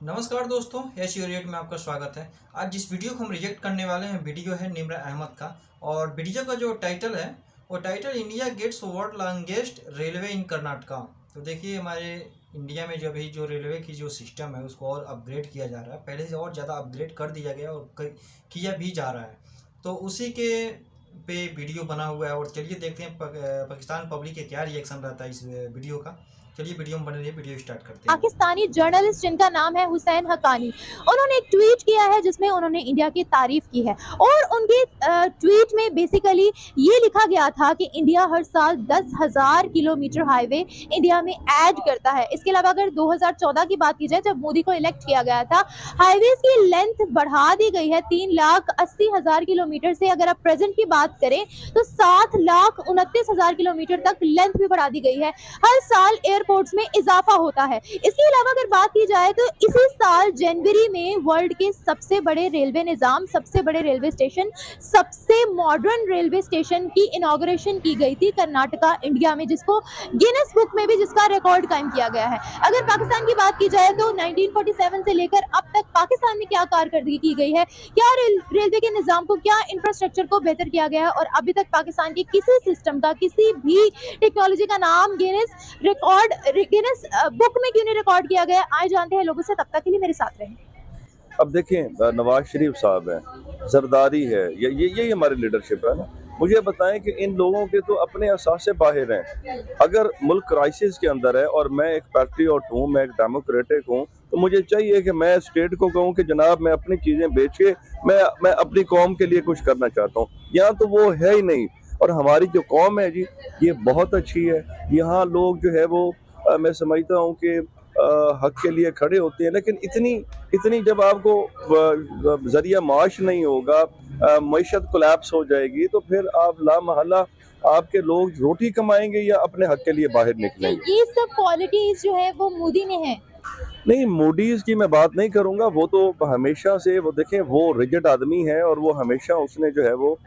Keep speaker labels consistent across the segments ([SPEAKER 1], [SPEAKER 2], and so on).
[SPEAKER 1] नमस्कार दोस्तों, H urate में आपका स्वागत है। आज जिस वीडियो को हम रिजेक्ट करने वाले हैं वीडियो है निम्र अहमद का। और वीडियो का जो टाइटल है वो title India gets world longest railway in Karnataka. तो देखिए, हमारे इंडिया में जो अभी जो रेलवे की जो सिस्टम है उसको और अपग्रेड किया जा रहा है। पहले से और ज़्यादा अपग्रेड कर दिया गया और किया भी जा रहा है। तो उसी के पे वीडियो बना हुआ है और चलिए देखते हैं पाकिस्तान पब्लिक के क्या रिएक्शन रहता है इस वीडियो का। चलिए वीडियो में बने रहिए, वीडियो स्टार्ट करते हैं।
[SPEAKER 2] पाकिस्तानी जर्नलिस्ट जिनका नाम है हुसैन हक्कानी, उन्होंने एक ट्वीट किया है जिसमें उन्होंने इंडिया की तारीफ की है। और उनके ट्वीट में बेसिकली ये लिखा गया था कि इंडिया हर साल 10,000 किलोमीटर हाईवे इंडिया में ऐड करता है। इसके अलावा अगर 2014 की बात की जाए, जब मोदी को इलेक्ट किया गया था, हाईवेज की लेंथ बढ़ा दी गई है 3,80,000 किलोमीटर से। अगर आप प्रेजेंट की बात करें तो 7,29,000 किलोमीटर तक लेंथ भी बढ़ा दी गई है। हर साल एयरपोर्ट्स में इजाफा होता है। इसके अलावा अगर बात की जाए तो इसी साल जनवरी में वर्ल्ड के सबसे बड़े रेलवे निजाम, सबसे बड़े रेलवे स्टेशन, सबसे मॉडर्न रेलवे स्टेशन की इनॉग्रेशन की गई थी कर्नाटका इंडिया में, जिसको गिनेस बुक में भी जिसका रिकॉर्ड कायम किया गया है। अगर पाकिस्तान की बात की जाए तो 1947 से लेकर अब तक पाकिस्तान में क्या कारकर्दगी की गई है, क्या रेलवे के निजाम को, क्या इंफ्रास्ट्रक्चर को बेहतर किया गया है, और अभी तक पाकिस्तान के किसी सिस्टम का, किसी भी टेक्नोलॉजी का नाम गिनेस बुक में क्यों नहीं रिकॉर्ड किया गया। आए जानते हैं लोगों से। तब तक के लिए मेरे साथ रहें।
[SPEAKER 3] अब देखें, नवाज शरीफ साहब हैं, जरदारी है, यही हमारी लीडरशिप है ना। मुझे बताएं कि इन लोगों के तो अपने असासे बाहर हैं। अगर मुल्क क्राइसिस के अंदर है और मैं एक पैट्रियट हूँ, मैं एक डेमोक्रेटिक हूँ, तो मुझे चाहिए कि मैं स्टेट को कहूँ कि जनाब मैं अपनी चीज़ें बेच के मैं अपनी कौम के लिए कुछ करना चाहता हूँ। यहाँ तो वो है ही नहीं। और हमारी जो कौम है जी, ये बहुत अच्छी है। यहाँ लोग जो है वो मैं समझता हूँ कि हक के लिए खड़े होते हैं, लेकिन इतनी इतनी जब आपको जरिया माश नहीं होगा, मईशत कोलैप्स हो जाएगी, तो फिर आप लामहला आपके लोग रोटी कमाएंगे या अपने हक के लिए बाहर निकलेंगे।
[SPEAKER 2] ये सब क्वालिटीज जो है वो मोदी में है।
[SPEAKER 3] नहीं, मूडीज की मैं बात नहीं करूंगा। वो तो हमेशा से, वो देखें, वो रिजिड आदमी है और वो हमेशा उसने जो है वो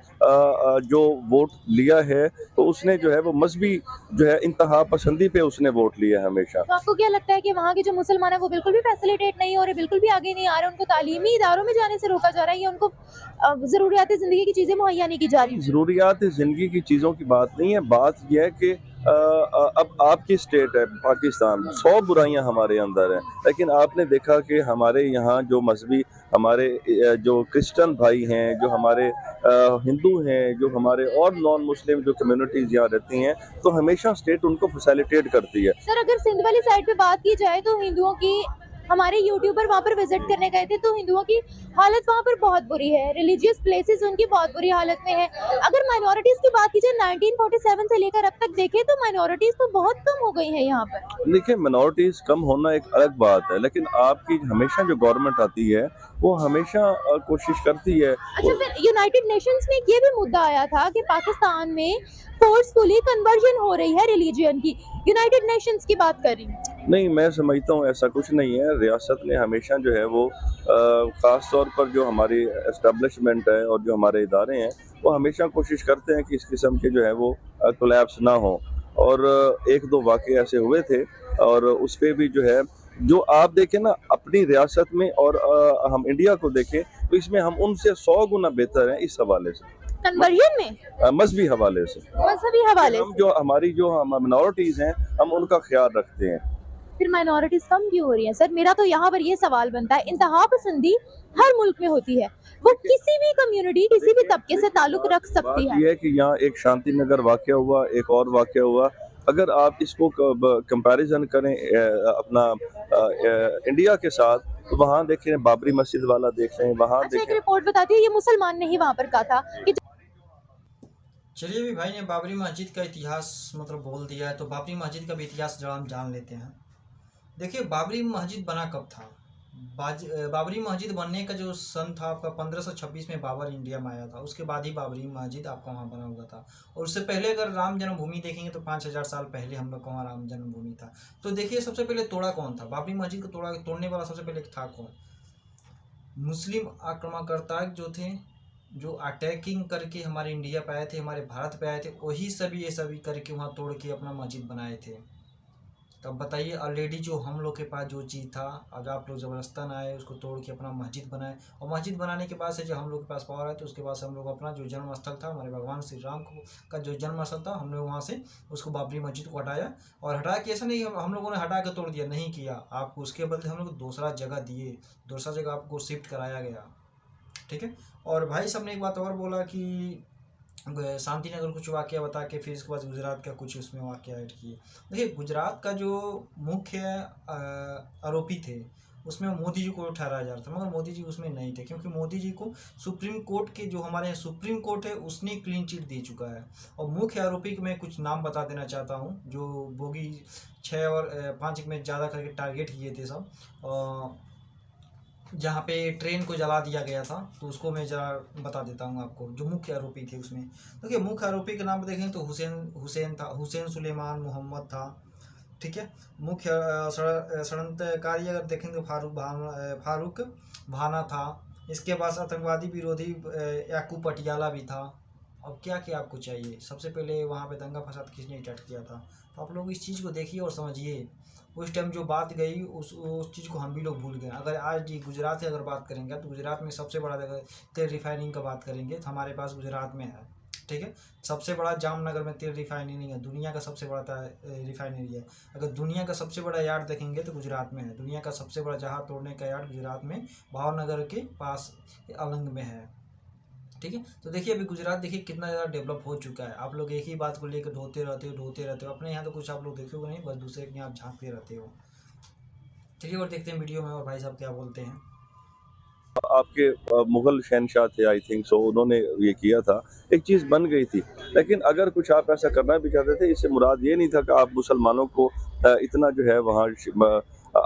[SPEAKER 3] जो वोट लिया है, तो उसने जो है वो मजहबी जो है इंतहा पसंदी पे उसने वोट लिया है हमेशा।
[SPEAKER 2] तो आपको क्या लगता है कि वहाँ के जो मुसलमान है वो बिल्कुल भी फैसिलिटेट नहीं हो रहे, बिल्कुल भी आगे नहीं आ रहे, उनको तालीमी इदारों में जाने से रोका जा रहा है, या उनको जरूरियात जिंदगी की चीजें मुहैया नहीं की जा रही?
[SPEAKER 3] ज़रूरियात ज़िंदगी की चीज़ों की बात नहीं है। बात यह है कि अब आपकी स्टेट है पाकिस्तान, 100 बुराइयां हमारे अंदर हैं, लेकिन आपने देखा कि हमारे यहाँ जो मजहबी, हमारे जो क्रिश्चियन भाई हैं, जो हमारे हिंदू हैं, जो हमारे और नॉन मुस्लिम जो कम्युनिटीज़ यहाँ रहती हैं, तो हमेशा स्टेट उनको फैसिलिटेट करती है।
[SPEAKER 2] सर, अगर सिंध वाली साइड पे बात की जाए तो हिंदुओं की, हमारे यूट्यूबर वहाँ पर विजिट करने गए थे, तो हिंदुओं की हालत वहाँ पर बहुत बुरी है। रिलीजियस प्लेसेस उनकी बहुत बुरी हालत में है। अगर माइनॉरिटीज की बात की जाए, 1947 से लेकर अब तक देखें तो माइनॉरिटीज तो बहुत कम हो गई है यहाँ पर।
[SPEAKER 3] देखिए, मिनॉरिटीज़ कम होना एक अलग बात है, लेकिन आपकी हमेशा जो गवर्नमेंट आती है वो हमेशा कोशिश करती है।
[SPEAKER 2] अच्छा, फिर यूनाइटेड नेशंस में ये भी मुद्दा आया था कि पाकिस्तान में फोर्सफुली कन्वर्जन हो रही है रिलीजियन की। यूनाइटेड नेशंस की बात कर रही हूँ।
[SPEAKER 3] नहीं, मैं समझता हूँ ऐसा कुछ नहीं है। रियासत ने हमेशा जो है वो ख़ास तौर पर जो हमारी एस्टेब्लिशमेंट है और जो हमारे इदारे हैं, वो हमेशा कोशिश करते हैं कि इस किस्म के जो है वो कोलैप्स ना हो। और एक दो वाक़ये ऐसे हुए थे, और उस पे भी जो है, जो आप देखें ना अपनी रियासत में और हम इंडिया को देखें, तो इसमें हम उनसे 100 गुना बेहतर हैं इस हवाले से,
[SPEAKER 2] कन्वर्जन में,
[SPEAKER 3] मज़हबी हवाले से।
[SPEAKER 2] मजहबी हवाले
[SPEAKER 3] हम
[SPEAKER 2] से।
[SPEAKER 3] जो हमारी जो हम मिनॉरिटीज़ हैं, हम उनका ख्याल रखते हैं।
[SPEAKER 2] फिर माइनॉरिटीज कम क्यों हो रही हैं? सर, मेरा तो यहाँ पर ये सवाल बनता है, इंतहा पसंदी हर मुल्क में होती है, वो किसी भी कम्युनिटी, किसी भी तबके से ताल्लुक रख
[SPEAKER 3] बात
[SPEAKER 2] सकती है।
[SPEAKER 3] यह है कि यहाँ एक शांति नगर वाक़या हुआ, एक और वाक़या हुआ। अगर आप इसको कंपैरिजन करें अपना इंडिया के साथ, तो वहाँ देखें, बाबरी मस्जिद वाला देख लें, वहाँ
[SPEAKER 2] अच्छा, एक
[SPEAKER 3] देखें।
[SPEAKER 2] रिपोर्ट बताती है, ये मुसलमान ने ही वहाँ पर कहा था कि
[SPEAKER 1] चलिए, अभी भाई ने बाबरी मस्जिद का इतिहास मतलब बोल दिया है, तो बाबरी मस्जिद का भी इतिहास जरा हम जान लेते हैं। देखिए, बाबरी मस्जिद बना कब था। बाबरी मस्जिद बनने का जो सन था आपका 1526 में बाबर इंडिया में आया था। उसके बाद ही बाबरी मस्जिद आपका वहाँ बना हुआ था। और उससे पहले अगर राम जन्मभूमि देखेंगे तो 5000 साल पहले हम लोग का वहाँ राम जन्मभूमि था। तो देखिए, सबसे पहले तोड़ा कौन था बाबरी मस्जिद को? तोड़ने वाला सबसे पहले था कौन? मुस्लिम आक्रमणकर्ता जो थे, जो अटैकिंग करके हमारे इंडिया पे आए थे, हमारे भारत पे आए थे, वही सभी ये सभी करके वहाँ तोड़ के अपना मस्जिद बनाए थे। तो अब बताइए, ऑलरेडी जो हम लोग के पास जो चीज़ था, अगर आप लोग ज़बरदस्तान आए उसको तोड़ के अपना मस्जिद बनाए, और मस्जिद बनाने के बाद से जब हम लोग के पास पावर है तो उसके बाद से हम लोग अपना जो जन्म स्थल था, हमारे भगवान श्री राम का जो जन्म स्थल था, हमने वहाँ से उसको बाबरी मस्जिद को हटाया। और हटाया कि ऐसा नहीं हम लोगों ने हटा के तोड़ दिया, नहीं किया। आपको उसके बदले हम लोग दूसरा जगह दिए, दूसरा जगह आपको शिफ्ट कराया गया, ठीक है। और भाई साहब ने एक बात और बोला कि शांति नगर कुछ वाक़या बता के फिर इसके बाद गुजरात का कुछ उसमें वाक़या ऐड किए। देखिए, गुजरात का जो मुख्य आरोपी थे उसमें मोदी जी को ठहराया जा रहा था, मगर मोदी जी उसमें नहीं थे, क्योंकि मोदी जी को सुप्रीम कोर्ट के जो हमारे यहाँ सुप्रीम कोर्ट है उसने क्लीन चिट दे चुका है। और मुख्य आरोपी के मैं कुछ नाम बता देना चाहता हूँ, जो बोगी 6 और 5 में ज़्यादा करके टारगेट किए थे सब, जहाँ पे ट्रेन को जला दिया गया था, तो उसको मैं ज़रा बता देता हूँ आपको, जो मुख्य आरोपी थे उसमें। देखिए, मुख्य आरोपी के नाम देखें तो हुसैन था, हुसैन सुलेमान मोहम्मद था, ठीक है। मुख्य षड्यंत्रकारी अगर देखें तो फारूक भाना था। इसके बाद आतंकवादी विरोधी याकूब पटियाला भी था। अब क्या क्या आपको चाहिए? सबसे पहले वहाँ पे दंगा फसाद किसने स्टार्ट किया था? तो आप लोग इस चीज़ को देखिए और समझिए। उस टाइम जो बात गई उस चीज़ को हम भी लोग भूल गए। अगर आज गुजरात की अगर बात करेंगे तो गुजरात में सबसे बड़ा अगर तेल रिफाइनिंग का बात करेंगे तो हमारे पास गुजरात में है, ठीक है। सबसे बड़ा जामनगर में तेल रिफाइनरी है, दुनिया का सबसे बड़ा रिफाइनरी है। अगर दुनिया का सबसे बड़ा यार्ड देखेंगे तो गुजरात में है। दुनिया का सबसे बड़ा जहाज तोड़ने का यार्ड गुजरात में भावनगर के पास अलंग में है, ठीक है। तो देखिए, अभी गुजरात देखिए कितना ज़्यादा डेवलप हो चुका है। आप लोग एक ही बात को लेकर ढोते रहते हो। अपने यहाँ तो कुछ आप लोग देखोगे नहीं, बस दूसरे के यहाँ आप झांकते रहते हो। चलिए और देखते हैं वीडियो में और भाई साहब क्या बोलते हैं।
[SPEAKER 3] आपके मुगल शहनशाह थे, आई थिंक सो, उन्होंने ये किया था, एक चीज़ बन गई थी। लेकिन अगर कुछ आप ऐसा करना भी चाहते थे, इससे मुराद ये नहीं था कि आप मुसलमानों को इतना जो है वहाँ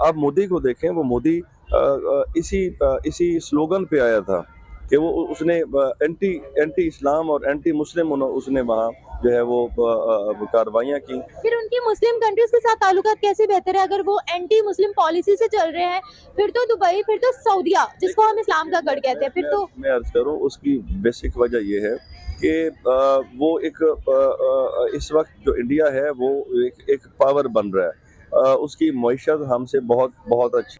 [SPEAKER 3] आप मोदी को देखें, वो मोदी इसी स्लोगन पे आया था कि वो उसने एंटी इस्लाम और एंटी मुस्लिम उसने वहाँ जो है वो कार्रवाइयाँ की।
[SPEAKER 2] फिर उनकी मुस्लिम कंट्रीज के साथ ताल्लुकात कैसे बेहतर है अगर वो एंटी मुस्लिम पॉलिसी से चल रहे हैं? फिर तो दुबई, फिर तो सऊदीया, जिसको हम इस्लाम का गढ़ कहते हैं, फिर तो
[SPEAKER 3] मैं अर्ज करूँ, उसकी बेसिक वजह ये है कि वो इस वक्त जो इंडिया है वो एक पावर बन रहा है, उसकी मईशत हमसे बहुत बहुत अच्छी।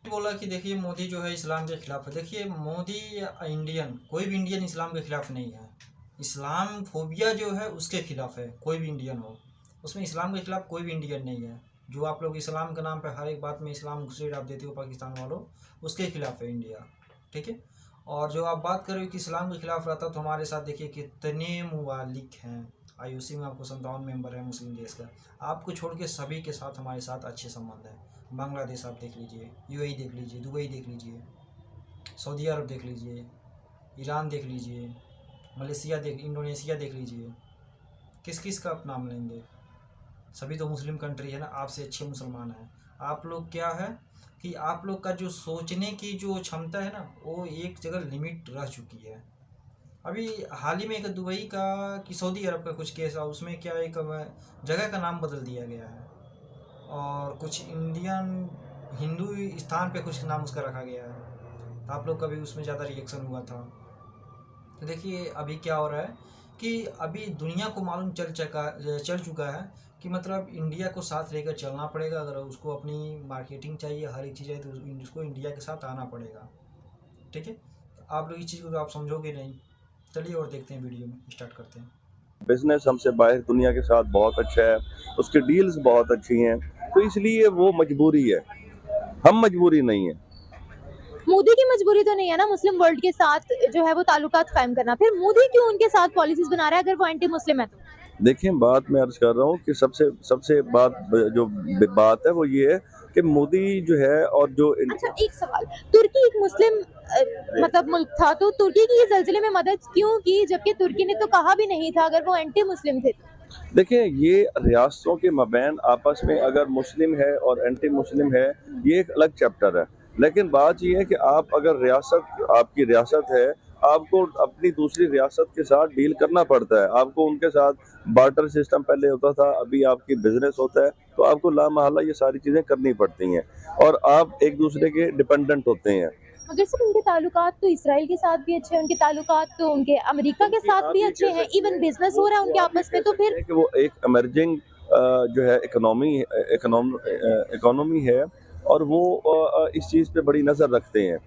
[SPEAKER 1] बोला कि देखिए, मोदी जो है इस्लाम के खिलाफ है। देखिए, मोदी इंडियन, कोई भी इंडियन इस्लाम के खिलाफ नहीं है। इस्लाम फोबिया जो है उसके खिलाफ है, कोई भी इंडियन हो, उसमें इस्लाम के खिलाफ कोई भी इंडियन नहीं है। जो आप लोग इस्लाम के नाम पे हर एक बात में इस्लाम घुसेड़ आप देते हो पाकिस्तान वालों, उसके खिलाफ है इंडिया, ठीक है। और जो आप बात कर रहे हो कि इस्लाम के खिलाफ रहता, तो हमारे साथ देखिए कितने मुवालिक हैं। IOC में आपको 57 मेंबर है मुस्लिम देश का, आपको छोड़ के सभी के साथ हमारे साथ अच्छे संबंध हैं। बांग्लादेश आप देख लीजिए, UAE देख लीजिए, दुबई देख लीजिए, सऊदी अरब देख लीजिए, ईरान देख लीजिए, मलेशिया इंडोनेशिया देख लीजिए। किस किस का आप नाम लेंगे? सभी तो मुस्लिम कंट्री है ना, आपसे अच्छे मुसलमान हैं। आप लोग क्या है कि आप लोग का जो सोचने की जो क्षमता है ना, वो एक जगह लिमिट रह चुकी है। अभी हाल ही में एक दुबई का कि सऊदी अरब का कुछ केस है, उसमें क्या एक जगह का नाम बदल दिया गया है, और कुछ इंडियन हिंदू स्थान पे कुछ नाम उसका रखा गया है। तो आप लोग का भी उसमें ज़्यादा रिएक्शन हुआ था। तो देखिए, अभी क्या हो रहा है कि अभी दुनिया को मालूम चल चुका है कि मतलब इंडिया को साथ लेकर चलना पड़ेगा। अगर उसको अपनी मार्केटिंग चाहिए, हर एक चीज़ है, तो उसको इंडिया के साथ आना पड़ेगा, ठीक है। तो आप लोग इस चीज़ को तो आप समझोगे नहीं। चलिए और देखते हैं, वीडियो में स्टार्ट करते हैं।
[SPEAKER 3] बिजनेस हमसे बाहर दुनिया के साथ बहुत अच्छा है, उसकी डील्स बहुत अच्छी हैं, तो इसलिए वो मजबूरी है, हम मजबूरी नहीं है।
[SPEAKER 2] मोदी की मजबूरी तो नहीं है ना मुस्लिम वर्ल्ड के साथ जो है वो ताल्लुकात कायम करना। फिर मोदी क्यों उनके साथ पॉलिसीज बना रहा है अगर वो एंटी मुस्लिम है तो?
[SPEAKER 3] देखें, बात मैं अर्ज कर रहा हूँ कि सबसे बात है वो ये है कि मोदी जो है और जो
[SPEAKER 2] अच्छा, एक सवाल, तुर्की एक मुस्लिम मतलब मुल्क था, तो तुर्की की इस ज़ल्ज़ले में मदद क्यों की, जबकि तुर्की ने तो कहा भी नहीं था अगर वो एंटी मुस्लिम थे?
[SPEAKER 3] देखें, ये रियासतों के मबैन आपस में अगर मुस्लिम है और एंटी मुस्लिम है, ये एक अलग चैप्टर है। लेकिन बात ये है कि आप अगर आपकी रियासत है, आपको अपनी दूसरी रियासत के साथ डील करना पड़ता है। आपको उनके साथ बार्टर सिस्टम पहले होता था, अभी आपकी बिजनेस होता है, तो आपको लामहल्ला ये सारी चीज़ें करनी पड़ती हैं और आप एक दूसरे के डिपेंडेंट होते हैं।
[SPEAKER 2] मगर सर, उनके ताल्लुकात तो इसराइल के साथ भी अच्छे हैं, उनके ताल्लुकात तो उनके अमेरिका के साथ भी अच्छे हैं, इवन बिजनेस हो रहा है उनके आपस में, तो फिर
[SPEAKER 3] कि वो एक इमर्जिंग जो है इकोनॉमी है, और वो इस चीज़ पे बड़ी नज़र रखते हैं।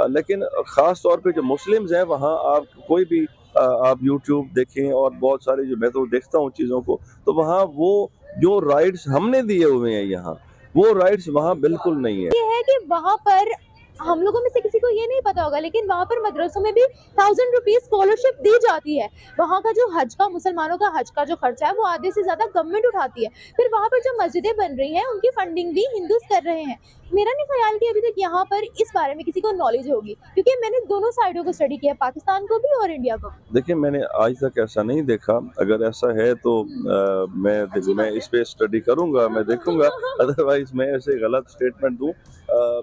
[SPEAKER 3] लेकिन ख़ास तौर पे जो मुस्लिम्स हैं वहाँ आप कोई भी आप यूट्यूब देखें और बहुत सारे जो मैं तो देखता हूँ चीज़ों को, तो वहाँ वो जो राइट्स हमने दिए हुए हैं यहाँ, वो राइट्स वहाँ बिल्कुल नहीं है।
[SPEAKER 2] ये है कि वहाँ पर हम लोगों में से किसी को ये नहीं पता होगा, लेकिन वहाँ पर मदरसों में भी 1000 रुपीज स्कॉलरशिप दी जाती है। वहाँ का जो हज का, मुसलमानों का हज का जो खर्चा है वो आधे से ज्यादा गवर्नमेंट उठाती है। फिर वहाँ पर जो मस्जिदें बन रही हैं उनकी फंडिंग भी हिंदूज कर रहे हैं। मेरा नहीं ख्याल कि अभी तक यहाँ पर इस बारे में किसी को नॉलेज होगी, क्योंकि मैंने दोनों साइडों को स्टडी किया, पाकिस्तान को भी और इंडिया को भी।
[SPEAKER 3] देखिए, मैंने आज तक ऐसा नहीं देखा। अगर ऐसा है तो मैं इस पे स्टडी करूंगा, मैं देखूंगा। अदरवाइज मैं ऐसे गलत स्टेटमेंट दूं,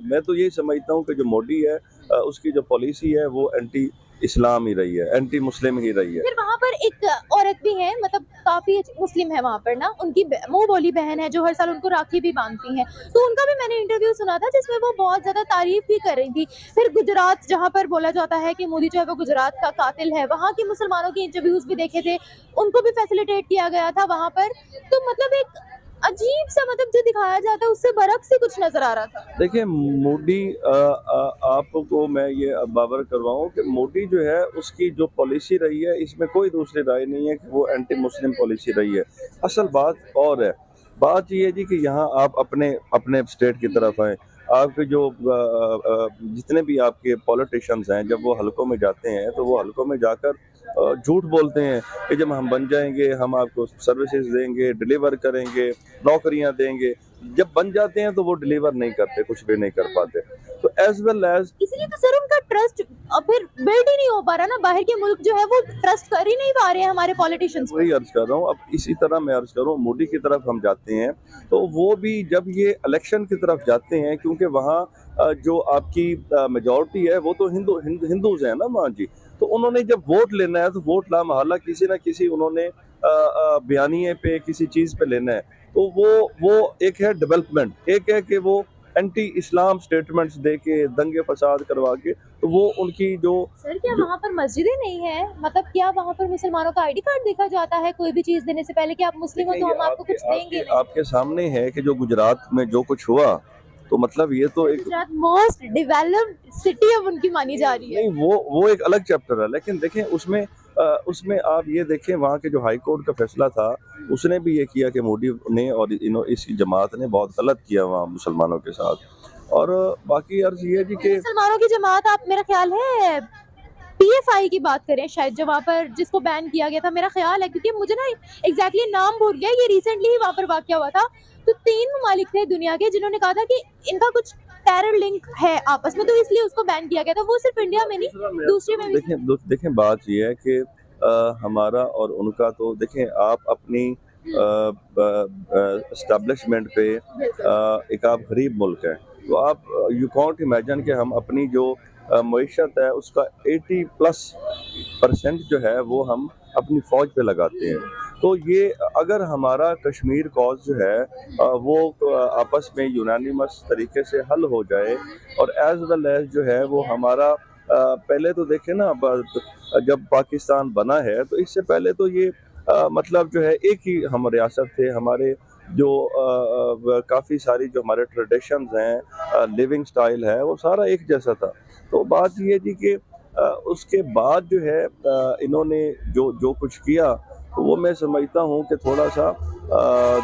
[SPEAKER 3] मैं तो यही समझता हूं कि जो मोदी है उसकी जो पॉलिसी है वो एंटी इस्लाम ही रही है, एंटी मुस्लिम ही रही है।
[SPEAKER 2] फिर वहाँ पर एक औरत भी है, मतलब काफी मुस्लिम है वहाँ पर ना, उनकी मुंह बोली बहन है जो हर साल उनको राखी भी बांधती हैं, तो उनका भी मैंने इंटरव्यू सुना था जिसमें वो बहुत ज्यादा तारीफ भी कर रही थी। फिर गुजरात, जहाँ पर बोला जाता है कि मोदी जो है वो गुजरात का कातिल है, वहाँ के मुसलमानों के इंटरव्यूज भी देखे थे, उनको भी फैसिलिटेट किया गया था वहाँ पर। तो मतलब एक अजीब सा, मतलब जो दिखाया जाता है उससे बरक से कुछ नजर आ रहा था।
[SPEAKER 3] देखिए, मोदी आपको मैं ये अब बाबर करवाऊं कि मोदी जो है उसकी जो पॉलिसी रही है, इसमें कोई दूसरी राय नहीं है कि वो एंटी मुस्लिम पॉलिसी रही है। असल बात और है, बात ये है जी कि यहाँ आप अपने अपने स्टेट की तरफ आए। आपके जो जितने भी आपके पॉलिटिशियंस हैं, जब वो हलकों में जाते हैं तो वो हलकों में जाकर झूठ बोलते हैं कि जब हम बन जाएंगे हम आपको सर्विसेज देंगे, डिलीवर करेंगे, नौकरियां देंगे। जब बन जाते हैं तो वो डिलीवर नहीं करते, कुछ भी नहीं कर पाते। तो एज वेल एज
[SPEAKER 2] इसलिए तो सर उनका ट्रस्ट फिर बिल्ड ही नहीं हो पा रहा ना, बाहर के मुल्क जो है वो ट्रस्ट कर ही नहीं पा रहे हैं हमारे पॉलिटिशियंस को।
[SPEAKER 3] वही अर्ज कर रहा हूँ। अब इसी तरह मैं अर्ज कर रहा हूँ, मोदी की तरफ हम जाते हैं तो वो भी जब ये इलेक्शन की तरफ जाते हैं, क्योंकि वहाँ जो आपकी मेजॉरिटी है वो तो हिंदूज हैं ना वहाँ जी। तो उन्होंने जब वोट लेना है तो वोट ला महला किसी ना किसी उन्होंने बयानिए पे, किसी चीज पे लेना है। तो वो एक है डेवलपमेंट, एक है कि वो एंटी इस्लाम स्टेटमेंट्स दे के, दंगे फसाद करवा के, तो वो उनकी जो
[SPEAKER 2] सर क्या वहाँ पर मस्जिदें नहीं है? मतलब क्या वहाँ पर मुसलमानों का आईडी कार्ड देखा जाता है कोई भी चीज देने से पहले कि आप मुस्लिम हो तो हम आपको कुछ देंगे नहीं?
[SPEAKER 3] आपके सामने है कि जो गुजरात में जो कुछ हुआ, तो मतलब ये तो एक
[SPEAKER 2] गुजरात मोस्ट डेवलप्ड सिटी अब उनकी मानी जा रही है।
[SPEAKER 3] नहीं, वो एक अलग चैप्टर है। लेकिन देखें उसमें आप ये देखें, वहाँ के जो हाई कोर्ट का फैसला था उसने भी ये किया कि मोदी ने और इस जमात ने बहुत गलत किया वहाँ मुसलमानों के साथ। और बाकी अर्ज ये है जी कि
[SPEAKER 2] मुसलमानों की जमात, आप मेरा ख्याल है पीएफआई की बात करें शायद, जो वहाँ पर जिसको बैन किया गया था, मेरा ख्याल है, क्योंकि मुझे ना एग्जैक्टली नाम भूल गया, ये रिसेंटली ही वहाँ पर वाकया हुआ था। तो 3 ममालिक थे दुनिया के जिन्होंने कहा था कि इनका कुछ टेरर लिंक है आपस में, तो इसलिए उसको बैन किया गया था। वो सिर्फ इंडिया में नहीं, दूसरे में भी।
[SPEAKER 3] देखें बात ये है कि हमारा और उनका, तो देखें आप अपनी एस्टेब्लिशमेंट पे एक आप गरीब मुल्क है, तो आप यू कॉन्ट इमेजिन कि हम अपनी जो मईशत है उसका 80+ % जो है वो हम अपनी फ़ौज पे लगाते हैं। तो ये अगर हमारा कश्मीर कॉज जो है वो आपस में यूनानिमस तरीके से हल हो जाए, और एज वेल एज जो है वो हमारा पहले तो देखें ना, जब पाकिस्तान बना है तो इससे पहले तो ये मतलब जो है एक ही हम रियासत थे। हमारे जो काफ़ी सारी जो हमारे ट्रेडिशंस हैं, लिविंग स्टाइल है, वो सारा एक जैसा था। तो बात ये थी कि उसके बाद जो है इन्होंने जो कुछ किया, तो वो मैं समझता हूँ कि थोड़ा सा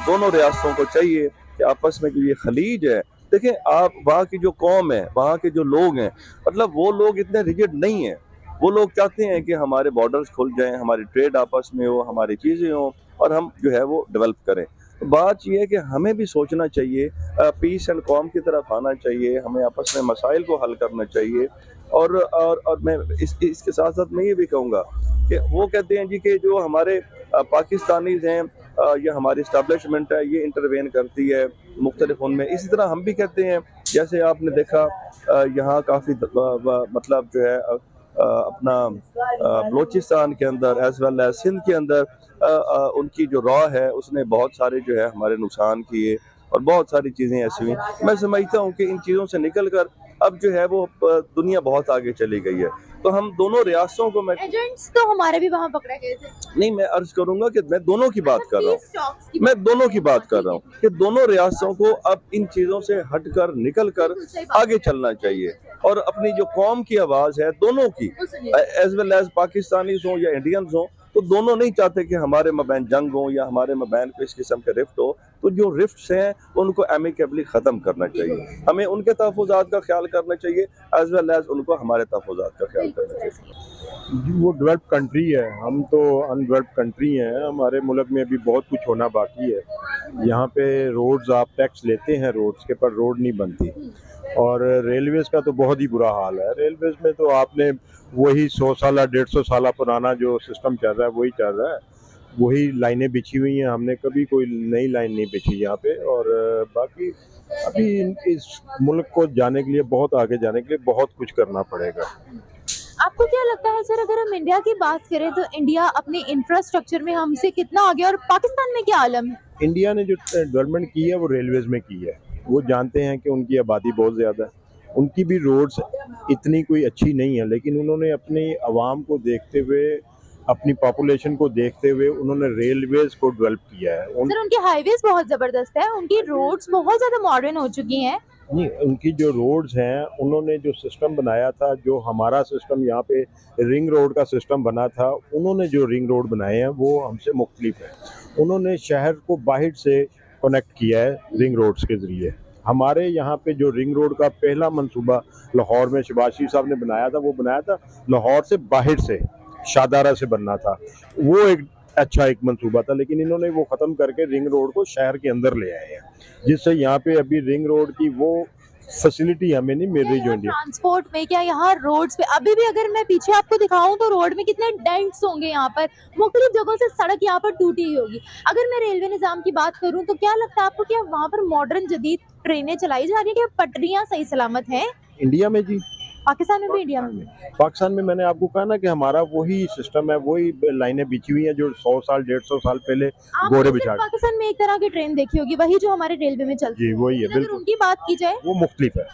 [SPEAKER 3] दोनों रियासतों को चाहिए कि आपस में जो ये खलीज है, देखें आप वहाँ की जो कौम है, वहाँ के जो लोग हैं, मतलब वो लोग इतने रिजिड नहीं हैं। वो लोग चाहते हैं कि हमारे बॉर्डर्स खुल जाएं, हमारी ट्रेड आपस में हो, हमारी चीज़ें हों, और हम जो है वो डेवलप करें। तो बात ये है कि हमें भी सोचना चाहिए, पीस एंड कॉम की तरफ आना चाहिए, हमें आपस में मसाइल को हल करना चाहिए। और मैं इसके साथ साथ मैं ये भी कहूँगा कि वो कहते हैं जी कि जो हमारे पाकिस्तानीज़ हैं या हमारी इस्टेब्लिशमेंट है, ये इंटरवेन करती है मुख्तलिफ उनमें। इसी तरह हम भी कहते हैं, जैसे आपने देखा यहाँ काफ़ी मतलब जो है अपना बलोचिस्तान के अंदर एज वेल एज सिंध के अंदर उनकी जो रॉ है उसने बहुत सारे जो है हमारे नुकसान किए, और बहुत सारी चीज़ें ऐसी हुई। मैं समझता हूँ कि इन चीज़ों से निकल कर अब जो है वो दुनिया बहुत आगे चली गई है। तो हम दोनों रियासतों को मैं
[SPEAKER 2] एजेंट्स तो हमारे भी वहाँ पकड़े गए थे।
[SPEAKER 3] नहीं, मैं अर्ज करूंगा कि मैं दोनों की बात कर रहा हूँ,
[SPEAKER 2] Peace talks की
[SPEAKER 3] मैं
[SPEAKER 2] बात
[SPEAKER 3] दोनों
[SPEAKER 2] कर
[SPEAKER 3] की
[SPEAKER 2] रहे
[SPEAKER 3] बात
[SPEAKER 2] हैं।
[SPEAKER 3] कर रहा हूँ कि दोनों रियासतों को अब इन चीजों से हटकर निकल कर
[SPEAKER 2] बिल्कुल सही बात
[SPEAKER 3] आगे चलना चाहिए और अपनी जो कौम की आवाज है दोनों की,
[SPEAKER 2] बिल्कुल सुनिए।
[SPEAKER 3] एज वेल एज पाकिस्तानीज हो या इंडियंस हो, तो दोनों नहीं चाहते कि हमारे मबैन जंग हो या हमारे मबैन को इस किस्म के रिफ्ट हो। तो जो रिफ्ट्स हैं उनको एमिकेबली ख़त्म करना चाहिए, हमें उनके तहफ़्फ़ुज़ात का ख्याल करना चाहिए एज वेल एज उनको हमारे तहफ़्फ़ुज़ात का ख्याल करना चाहिए।
[SPEAKER 4] जी, वो डेवलप कंट्री है, हम तो अनडेवलप कंट्री हैं। हमारे मुल्क में अभी बहुत कुछ होना बाकी है। यहाँ पे रोड्स आप टैक्स लेते हैं रोड्स के, पर रोड नहीं बनती। और रेलवेज़ का तो बहुत ही बुरा हाल है। रेलवेज़ में तो आपने वही 100 साल 150 साल पुराना जो सिस्टम चल रहा है वही चल रहा है, वही लाइनें बिछी हुई हैं। हमने कभी कोई नई लाइन नहीं बिछी यहाँ पे। और बाकी अभी इस मुल्क को जाने के लिए, बहुत आगे जाने के लिए बहुत कुछ करना पड़ेगा।
[SPEAKER 2] आपको क्या लगता है सर, अगर हम इंडिया की बात करें तो इंडिया अपने इंफ्रास्ट्रक्चर में हमसे कितना आगे और पाकिस्तान में क्या आलम है?
[SPEAKER 4] इंडिया ने जो डेवलपमेंट की है वो रेलवेज़ में की है। वो जानते हैं कि उनकी आबादी बहुत ज़्यादा है, उनकी भी रोड्स इतनी कोई अच्छी नहीं है, लेकिन उन्होंने अपनी आवाम को देखते हुए, अपनी पॉपुलेशन को देखते हुए उन्होंने रेलवेज़ को डेवलप किया है।
[SPEAKER 2] सर उनके हाईवेज बहुत जबरदस्त है, उनकी रोड्स बहुत ज्यादा मॉडर्न हो चुकी हैं।
[SPEAKER 4] नहीं, उनकी जो रोड्स हैं, उन्होंने जो सिस्टम बनाया था, जो हमारा सिस्टम यहाँ पे रिंग रोड का सिस्टम बना था, उन्होंने जो रिंग रोड बनाए हैं वो हमसे मुख्तलिफ है। उन्होंने शहर को बाहर से कनेक्ट किया है रिंग रोड्स के ज़रिए। हमारे यहाँ पे जो रिंग रोड का पहला मंसूबा लाहौर में शहबाज शरीफ साहब ने बनाया था, वो बनाया था लाहौर से बाहर से, शादारा से बनना था। वो एक अच्छा एक मंसूबा था, लेकिन इन्होंने वो ख़त्म करके रिंग रोड को शहर के अंदर ले आए हैं, जिससे यहाँ पे अभी रिंग रोड की वो फैसिलिटी हमें नहीं मिल रही जो इंडिया।
[SPEAKER 2] ट्रांसपोर्ट में क्या यहाँ रोड्स पे अभी भी अगर मैं पीछे आपको दिखाऊं तो रोड में कितने डेंट्स होंगे, यहाँ पर मुख्तलिफ जगहों से सड़क यहाँ पर टूटी हुई होगी। अगर मैं रेलवे निज़ाम की बात करूं तो क्या लगता है आपको, क्या वहाँ पर मॉडर्न जदीद ट्रेनें चलाई जा रही है, क्या पटरियाँ सही सलामत हैं?
[SPEAKER 4] इंडिया में जी,
[SPEAKER 2] पाकिस्तान में भी, इंडिया में भी?
[SPEAKER 4] पाकिस्तान में मैंने आपको कहा ना कि हमारा वही सिस्टम है, वही लाइनें बिछी हुई हैं जो 100 साल 150 साल पहले
[SPEAKER 2] आपने
[SPEAKER 4] घोड़े
[SPEAKER 2] सिर्फ
[SPEAKER 4] बिछा के।
[SPEAKER 2] पाकिस्तान में एक तरह की ट्रेन देखी होगी, वही जो हमारे रेलवे में चलती
[SPEAKER 4] जी वही है,
[SPEAKER 2] है। अगर
[SPEAKER 4] बिल्कुल
[SPEAKER 2] उनकी बात की जाए
[SPEAKER 4] वो मुख्तलिफ है।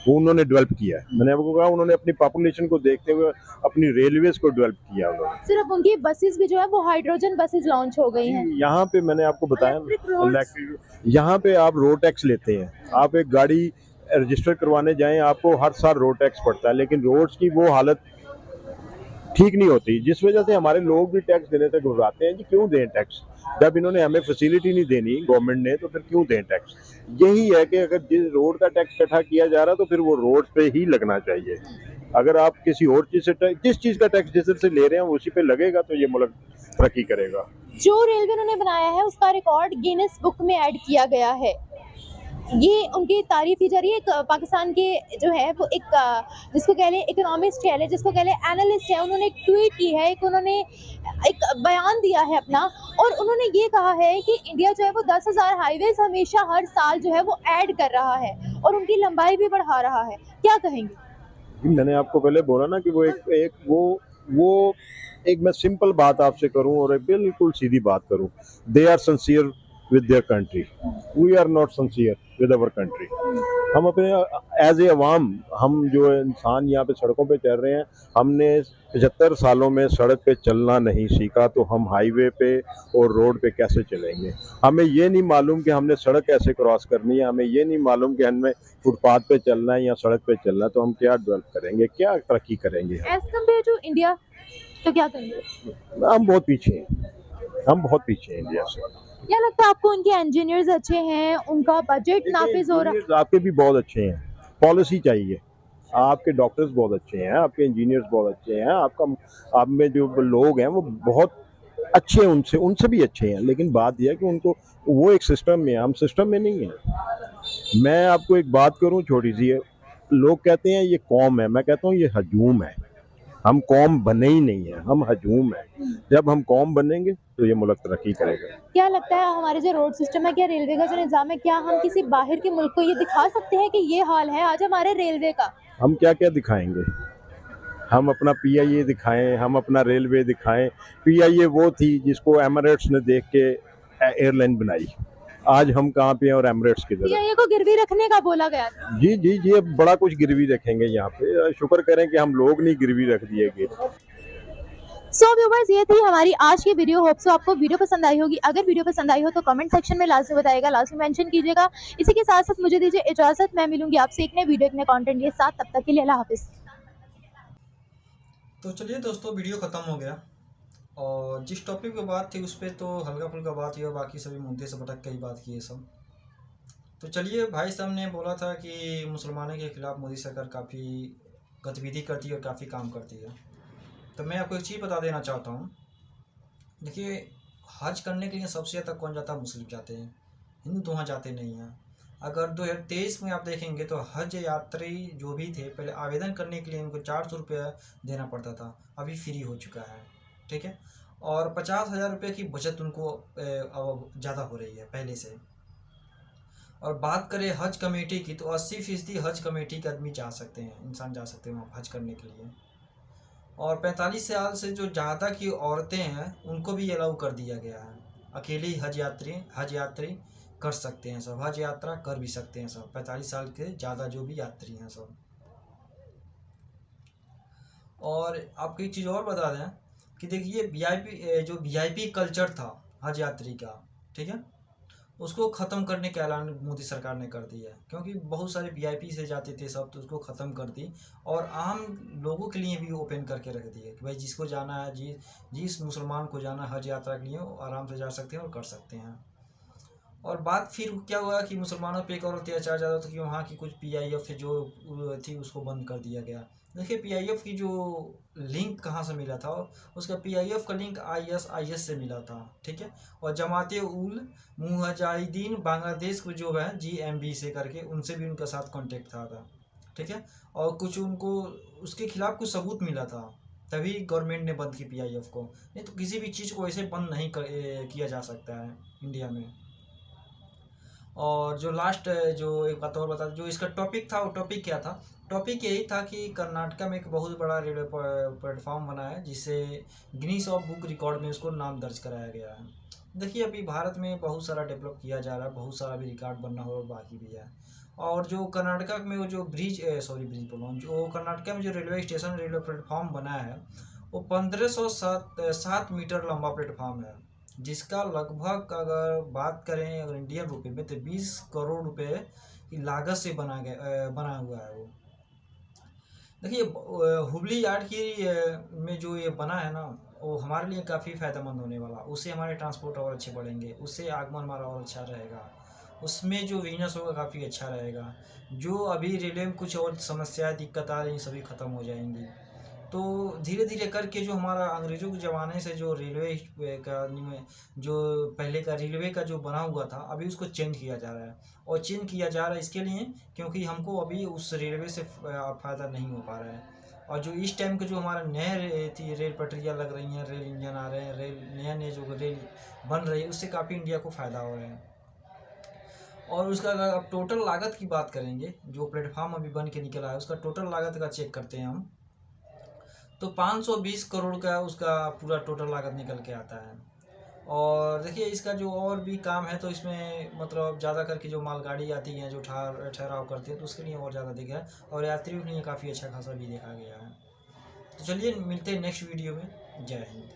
[SPEAKER 4] वो उन्होंने डेवलप किया है, मैंने आपको कहा उन्होंने अपनी पॉपुलेशन को देखते हुए अपनी रेलवेज को डेवलप किया उन्होंने।
[SPEAKER 2] सिर्फ उनकी बसेस भी जो है वो हाइड्रोजन बसेस लॉन्च हो गई हैं।
[SPEAKER 4] यहाँ पे मैंने आपको बताया
[SPEAKER 2] Electric roads।
[SPEAKER 4] इलेक्ट्रिक, यहाँ पे आप रोड टैक्स लेते हैं, आप एक गाड़ी रजिस्टर करवाने जाएं आपको हर साल रोड टैक्स पड़ता है, लेकिन रोड्स की वो हालत ठीक नहीं होती, जिस वजह से हमारे लोग भी टैक्स देने से घबराते हैं। जी क्यों दें टैक्स, जब इन्होंने हमें फैसिलिटी नहीं देनी गवर्नमेंट ने, तो फिर क्यों दें टैक्स। यही है कि अगर जिस रोड का टैक्स इकट्ठा किया जा रहा है तो फिर वो रोड पे ही लगना चाहिए। अगर आप किसी और चीज़ से जिस चीज़ का टैक्स जिस से ले रहे हैं उसी पे लगेगा तो ये मुल्क तरक्की करेगा।
[SPEAKER 2] जो रेलवे उन्होंने बनाया है उसका रिकॉर्ड गिनेस बुक में ऐड किया गया है, ये उनकी तारीफ की जा रही है। एक पाकिस्तान के जो है वो एक जिसको कह लें इकोनॉमिस्ट कह लें, जिसको कह लें एनालिस्ट है, उन्होंने एक ट्वीट की है, उन्होंने एक बयान दिया है अपना, और उन्होंने ये कहा है कि इंडिया जो है वो 10,000 हाईवेज हमेशा हर साल जो है वो ऐड कर रहा है और उनकी लंबाई भी बढ़ा रहा है। क्या कहेंगे?
[SPEAKER 4] मैंने आपको पहले बोला ना कि वो एक मैं सिंपल बात आपसे करूं और एक बिल्कुल सीधी बात करूं। They are sincere with their country, we are not sincere with our country. हम अपने एज ए अवाम, हम जो इंसान यहाँ पे सड़कों पे चल रहे हैं, हमने 75 सालों में सड़क पे चलना नहीं सीखा, तो हम हाईवे पे और रोड पे कैसे चलेंगे। हमें ये नहीं मालूम कि हमने सड़क कैसे क्रॉस करनी है, हमें ये नहीं मालूम कि हमें फुटपाथ पे चलना है या सड़क पे चलना है, तो हम क्या डेवलप करेंगे, क्या तरक्की करेंगे।
[SPEAKER 2] एज कम्पेयर टू इंडिया तो क्या करेंगे?
[SPEAKER 4] हम बहुत पीछे हैं, हम बहुत पीछे हैं इंडिया से।
[SPEAKER 2] क्या लगता है आपको उनके इंजीनियर्स अच्छे हैं, उनका बजट नाफिज हो रहा है?
[SPEAKER 4] आपके भी बहुत अच्छे हैं, पॉलिसी चाहिए। आपके डॉक्टर्स बहुत अच्छे हैं, आपके इंजीनियर्स बहुत अच्छे हैं, आप में जो लोग हैं वो बहुत अच्छे हैं, उनसे भी अच्छे हैं, लेकिन बात यह है कि उनको वो एक सिस्टम में है, हम सिस्टम में नहीं है। मैं आपको एक बात करूं छोटी सी है, लोग कहते हैं ये कौम है, मैं कहता हूँ ये हजूम है। हम कौम बने ही नहीं है, हम हजूम है। जब हम कौम बनेंगे तो ये मुल्क तरक्की करेगा।
[SPEAKER 2] क्या लगता है हमारे जो रोड सिस्टम है, क्या रेलवे का जो निज़ाम है, क्या हम किसी बाहर के मुल्क को ये दिखा सकते हैं कि ये हाल है आज हमारे रेलवे का?
[SPEAKER 4] हम क्या क्या दिखाएंगे, हम अपना PIA दिखाएं, हम अपना रेलवे दिखाएं। PIA वो थी जिसको एमिरेट्स ने देख के एयरलाइन बनाई, आज हम कहाँ पे हैं और एमिरेट्स किधर है।
[SPEAKER 2] पीआईए को गिरवी रखने का बोला गया था।
[SPEAKER 4] जी जी जी, अब बड़ा कुछ गिरवी रखेंगे यहाँ पे, शुक्र करें कि हम लोग नहीं गिरवी रख दिए गए।
[SPEAKER 2] सो व्यूवर्स, ये थी हमारी आज की वीडियो। होप सो आपको वीडियो पसंद आई होगी। अगर वीडियो पसंद आई हो तो कमेंट सेक्शन में लाजमी बताइएगा, लाजमी मेंशन कीजिएगा। इसी के साथ साथ मुझे दीजिए इजाजत, मैं मिलूंगी आपसे एक नए वीडियो एक नए कंटेंट के साथ। तब तक के लिए अल्लाह हाफिज।
[SPEAKER 1] तो चलिए दोस्तों, वीडियो ख़त्म हो गया और जिस टॉपिक पे बात थी उस पर तो हल्का फुल्का बात हुई और बाकी सभी मुद्दे से भटक के ही बात की है सब। तो चलिए, भाई साहब ने बोला था कि मुसलमानों के खिलाफ मोदी सरकार काफ़ी गतिविधि करती है और काफ़ी काम करती है। तो मैं आपको एक चीज़ बता देना चाहता हूँ। देखिए, हज करने के लिए सबसे ज़्यादा कौन जाता है? मुस्लिम जाते हैं, हिंदू तो वहाँ जाते नहीं हैं। अगर 2023 में आप देखेंगे तो हज यात्री जो भी थे, पहले आवेदन करने के लिए उनको 400 रुपया देना पड़ता था, अभी फ्री हो चुका है, ठीक है। और 50,000 रुपये की बचत उनको अब ज़्यादा हो रही है पहले से। और बात करें हज कमेटी की तो 80% हज कमेटी के आदमी जा सकते हैं, इंसान जा सकते हैं वहाँ हज करने के लिए। और 45 साल से जो ज़्यादा की औरतें हैं उनको भी अलाउ कर दिया गया है। अकेले ही हज यात्री कर सकते हैं, सब हज यात्रा कर भी सकते हैं सब, 45 साल के ज़्यादा जो भी यात्री हैं सब। और आपको एक चीज़ और बता दें कि देखिए, वीआईपी कल्चर था हज यात्री का, ठीक है, उसको ख़त्म करने का ऐलान मोदी सरकार ने कर दिया है। क्योंकि बहुत सारे वीआईपी से जाते थे सब, तो उसको ख़त्म कर दी और आम लोगों के लिए भी ओपन करके रख दिए कि भाई जिसको जाना है, जिस मुसलमान को जाना है हज यात्रा के लिए, वो आराम से जा सकते हैं और कर सकते हैं। और बात फिर क्या हुआ कि मुसलमानों पे एक और अत्याचार ज़्यादा था कि वहाँ की कुछ पीआईएफ जो थी उसको बंद कर दिया गया। देखिए, पीआईएफ की जो लिंक कहाँ से मिला था? उसका पीआईएफ का लिंक आईएस से मिला था, ठीक है। और जमाते उल मुजाहिदीन बांग्लादेश को जो है जीएमबी से करके, उनसे भी उनका साथ कांटेक्ट था, ठीक है। और कुछ उनको उसके खिलाफ कुछ सबूत मिला था, तभी गवर्नमेंट ने बंद की पीआईएफ को। नहीं तो किसी भी चीज़ को ऐसे बंद नहीं किया जा सकता है इंडिया में। और जो लास्ट जो एक बात और बता, जो इसका टॉपिक था, वो टॉपिक क्या था? टॉपिक यही था कि कर्नाटका में एक बहुत बड़ा रेलवे प्लेटफॉर्म बना है जिससे गिनीज ऑफ बुक रिकॉर्ड में उसको नाम दर्ज कराया गया है। देखिए, अभी भारत में बहुत सारा डेवलप किया जा रहा है, बहुत सारा भी रिकॉर्ड बनना हो बाकी भी है। और जो कर्नाटका में वो जो ब्रिज बोल रहा हूँ, जो कर्नाटका में जो रेलवे स्टेशन रेलवे प्लेटफॉर्म बना है वो 1507 मीटर लंबा प्लेटफॉर्म है, जिसका लगभग अगर बात करें अगर इंडियन रुपए में तो 20 करोड़ रुपए की लागत से बना हुआ है वो। देखिए, हुबली यार्ड की में जो ये बना है ना, वो हमारे लिए काफ़ी फ़ायदेमंद होने वाला। उससे हमारे ट्रांसपोर्ट और अच्छे बढ़ेंगे, उससे आगमन हमारा और अच्छा रहेगा, उसमें जो बिजनेस होगा काफ़ी अच्छा रहेगा। जो अभी रेलवे में कुछ और समस्याएं दिक्कत आ रही सभी ख़त्म हो जाएंगी। तो धीरे धीरे करके जो हमारा अंग्रेज़ों के ज़माने से जो रेलवे का जो पहले का रेलवे का जो बना हुआ था, अभी उसको चेंज किया जा रहा है। और चेंज किया जा रहा है इसके लिए क्योंकि हमको अभी उस रेलवे से फ़ायदा नहीं हो पा रहा है। और जो इस टाइम के जो हमारा नए रेल पटरियाँ लग रही हैं, रेल इंजन आ रहे हैं, नया जो रेल बन रही है, उससे काफ़ी इंडिया को फ़ायदा हो रहा है। और उसका अगर अब टोटल लागत की बात करेंगे, जो प्लेटफॉर्म अभी बन के निकला है उसका टोटल लागत का चेक करते हैं हम, तो 520 करोड़ का उसका पूरा टोटल लागत निकल के आता है। और देखिए, इसका जो और भी काम है तो इसमें मतलब ज़्यादा करके जो मालगाड़ी आती हैं जो ठहराव करती है तो उसके लिए और ज़्यादा दिखा है और यात्रियों के लिए काफ़ी अच्छा खासा भी देखा गया है। तो चलिए मिलते हैं नेक्स्ट वीडियो में। जय हिंद।